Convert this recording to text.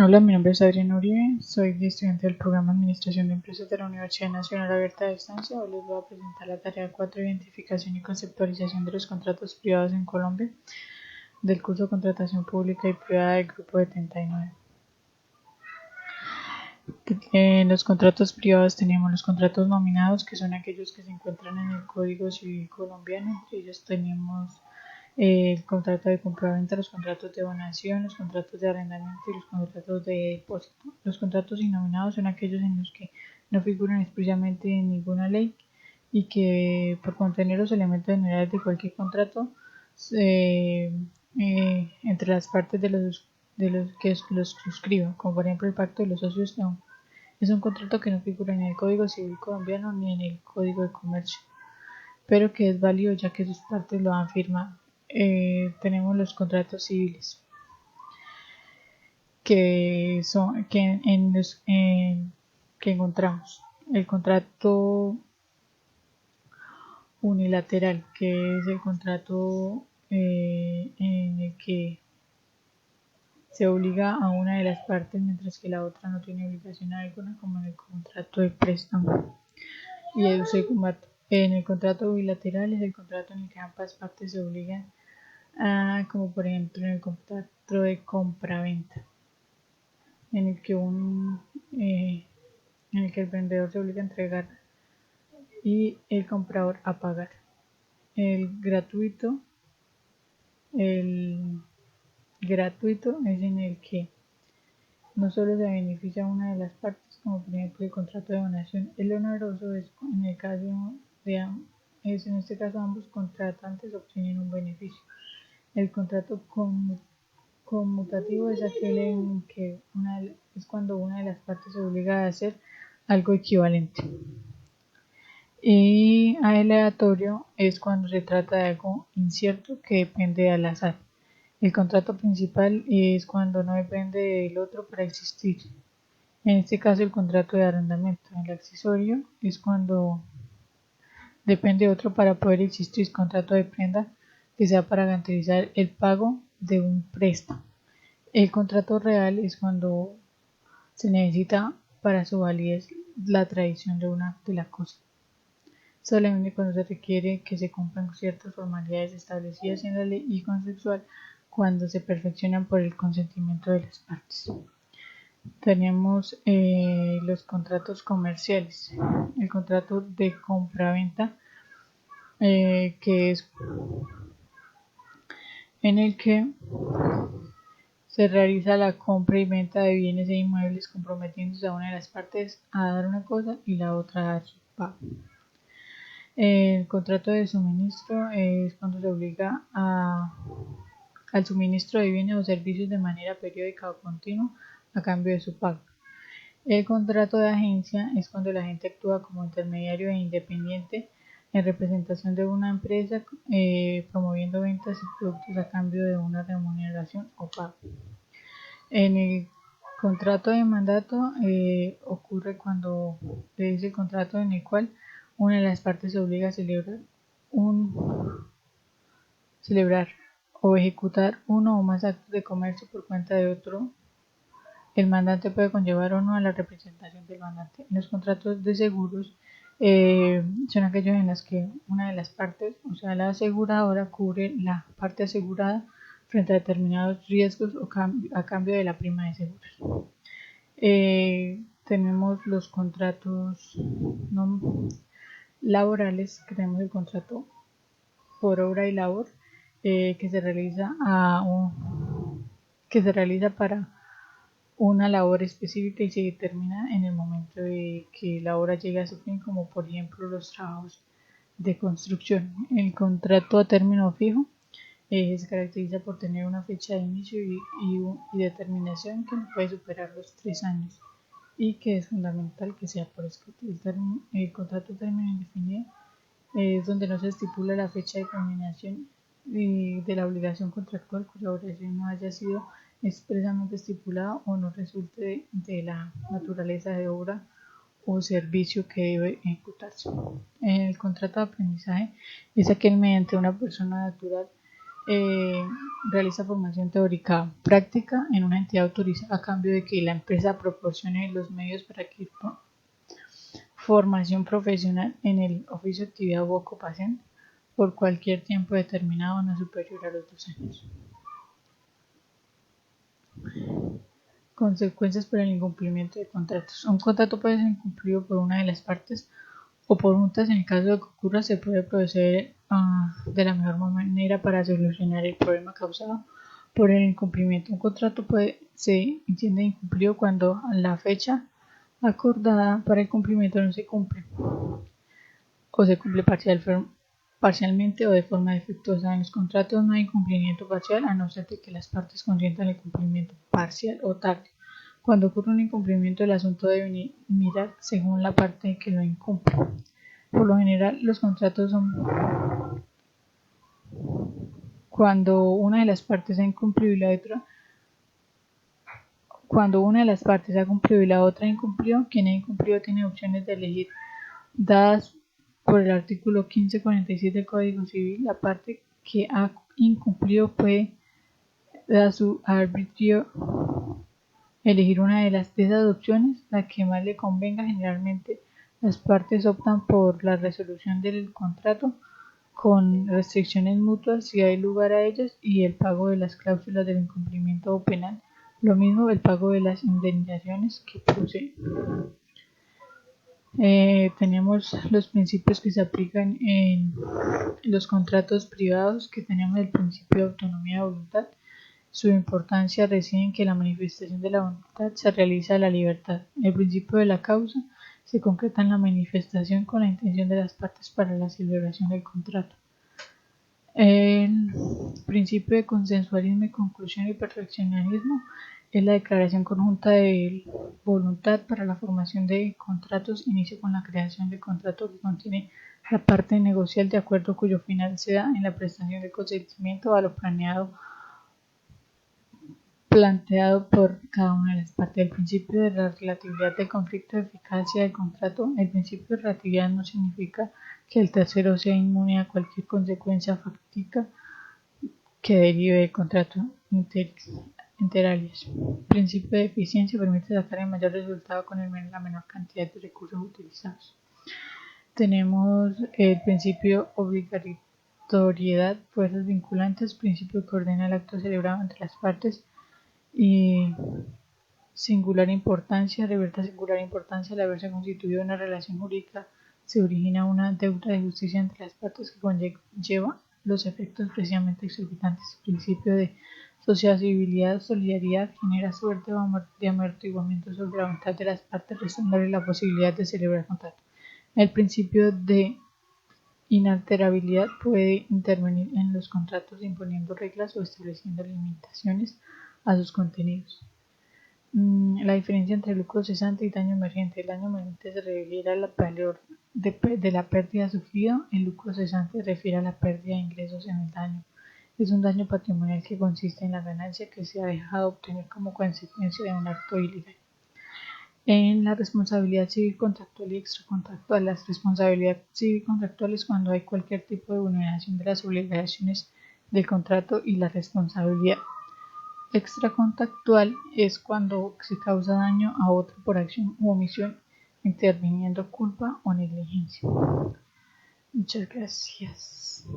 Hola, mi nombre es Adriana Uribe, soy estudiante del programa Administración de Empresas de la Universidad Nacional Abierta de Distancia. Hoy les voy a presentar la tarea 4, identificación y conceptualización de los contratos privados en Colombia, del curso de Contratación Pública y Privada del Grupo 79. En los contratos privados tenemos los contratos nominados, que son aquellos que se encuentran en el Código Civil colombiano. Entre ellos tenemos el contrato de compraventa, los contratos de donación, los contratos de arrendamiento y los contratos de depósito. Los contratos innominados son aquellos en los que no figuran expresamente en ninguna ley y que por contener los elementos generales de cualquier contrato entre las partes de los que los suscriban, como por ejemplo el pacto de los socios, no. Es un contrato que no figura ni en el Código Civil colombiano ni en el Código de Comercio, pero que es válido ya que sus partes lo han firmado. Tenemos los contratos civiles, que encontramos el contrato unilateral, que es el contrato en el que se obliga a una de las partes mientras que la otra no tiene obligación alguna, como en el contrato de préstamo. Y el segundo, en el contrato bilateral es el contrato en el que ambas partes se obligan como por ejemplo en el contrato de compra-venta, en el que en el que el vendedor se obliga a entregar y el comprador a pagar. El gratuito es en el que no solo se beneficia a una de las partes, como por ejemplo el contrato de donación. El oneroso es en el caso en este caso ambos contratantes obtienen un beneficio. El contrato conmutativo es aquel en que es cuando una de las partes se obliga a hacer algo equivalente. Y aleatorio es cuando se trata de algo incierto que depende al azar. El contrato principal es cuando no depende del otro para existir. En este caso el contrato de arrendamiento. El accesorio es cuando depende de otro para poder existir. El contrato de prenda que sea para garantizar el pago de un préstamo. El contrato real es cuando se necesita para su validez la tradición de la cosa. Solamente cuando se requiere que se cumplan ciertas formalidades establecidas en la ley y consensual cuando se perfeccionan por el consentimiento de las partes. Tenemos los contratos comerciales. El contrato de compra-venta, que es en el que se realiza la compra y venta de bienes e inmuebles comprometiéndose a una de las partes a dar una cosa y la otra a dar su pago. El contrato de suministro es cuando se obliga al suministro de bienes o servicios de manera periódica o continua a cambio de su pago. El contrato de agencia es cuando el agente actúa como intermediario e independiente en representación de una empresa, promoviendo ventas y productos a cambio de una remuneración o pago. En el contrato de mandato ocurre cuando es el contrato en el cual una de las partes se obliga a celebrar o ejecutar uno o más actos de comercio por cuenta de otro. El mandante puede conllevar o no a la representación del mandante. Los contratos de seguros son aquellos en los que una de las partes, o sea, la aseguradora, cubre la parte asegurada frente a determinados riesgos o a cambio de la prima de seguros. Tenemos los contratos laborales, que tenemos el contrato por obra y labor, que se realiza para una labor específica y se determina en el momento de que la obra llegue a su fin, como por ejemplo los trabajos de construcción. El contrato a término fijo se caracteriza por tener una fecha de inicio y determinación que no puede superar los 3 años y que es fundamental que sea por escrito. El contrato a término indefinido es donde no se estipula la fecha de culminación de la obligación contractual cuya duración no haya sido expresamente estipulada o no resulte de la naturaleza de obra o servicio que debe ejecutarse. El contrato de aprendizaje es aquel mediante una persona natural realiza formación teórica práctica en una entidad autorizada a cambio de que la empresa proporcione los medios para adquirir formación profesional en el oficio, actividad u ocupación por cualquier tiempo determinado no superior a los 2 años. Consecuencias por el incumplimiento de contratos. Un contrato puede ser incumplido por una de las partes o por multas. En el caso de que ocurra, se puede proceder de la mejor manera para solucionar el problema causado por el incumplimiento. Un contrato se entiende incumplido cuando la fecha acordada para el cumplimiento no se cumple o se cumple parcialmente o de forma defectuosa. En los contratos no hay incumplimiento parcial a no ser de que las partes consientan el cumplimiento parcial o tarde. Cuando ocurre un incumplimiento, el asunto debe mirar según la parte que lo incumple. Por lo general, los contratos son cuando una de las partes ha incumplido y la otra incumplió. Quien ha incumplido tiene opciones de elegir dadas por el artículo 1547 del Código Civil. La parte que ha incumplido puede, a su arbitrio, elegir una de esas opciones, la que más le convenga. Generalmente, las partes optan por la resolución del contrato con restricciones mutuas si hay lugar a ellas y el pago de las cláusulas del incumplimiento o penal. Lo mismo el pago de las indemnizaciones que posee. Tenemos los principios que se aplican en los contratos privados, que tenemos el principio de autonomía de voluntad. Su importancia reside en que la manifestación de la voluntad se realiza a la libertad. El principio de la causa se concreta en la manifestación con la intención de las partes para la celebración del contrato. El principio de consensualismo y conclusión y perfeccionismo es la declaración conjunta de voluntad para la formación de contratos. Inicia con la creación de contrato que contiene la parte negocial de acuerdo cuyo final se da en la prestación de consentimiento a lo planteado por cada una de las partes. El principio de la relatividad del conflicto de eficacia del contrato. El principio de relatividad no significa que el tercero sea inmune a cualquier consecuencia fáctica que derive del contrato inter alia. Principio de eficiencia permite sacar el mayor resultado con la menor cantidad de recursos utilizados. Tenemos el principio de obligatoriedad, fuerzas vinculantes, principio que ordena el acto celebrado entre las partes y singular importancia, revierta singular importancia. Al haberse constituido una relación jurídica, se origina una deuda de justicia entre las partes que conlleva los efectos precisamente exorbitantes. El principio de sociabilidad, solidaridad, genera suerte de amortiguamiento sobre la voluntad de las partes, restándole la posibilidad de celebrar contrato. El principio de inalterabilidad puede intervenir en los contratos imponiendo reglas o estableciendo limitaciones a sus contenidos. La diferencia entre lucro cesante y daño emergente. El daño emergente se refiere al valor de la pérdida sufrida. El lucro cesante se refiere a la pérdida de ingresos en el daño. Es un daño patrimonial que consiste en la ganancia que se ha dejado obtener como consecuencia de un acto ilegal. En la responsabilidad civil contractual y extracontractual. La responsabilidad civil contractual es cuando hay cualquier tipo de vulneración de las obligaciones del contrato, y la responsabilidad extracontractual es cuando se causa daño a otro por acción u omisión, interviniendo culpa o negligencia. Muchas gracias.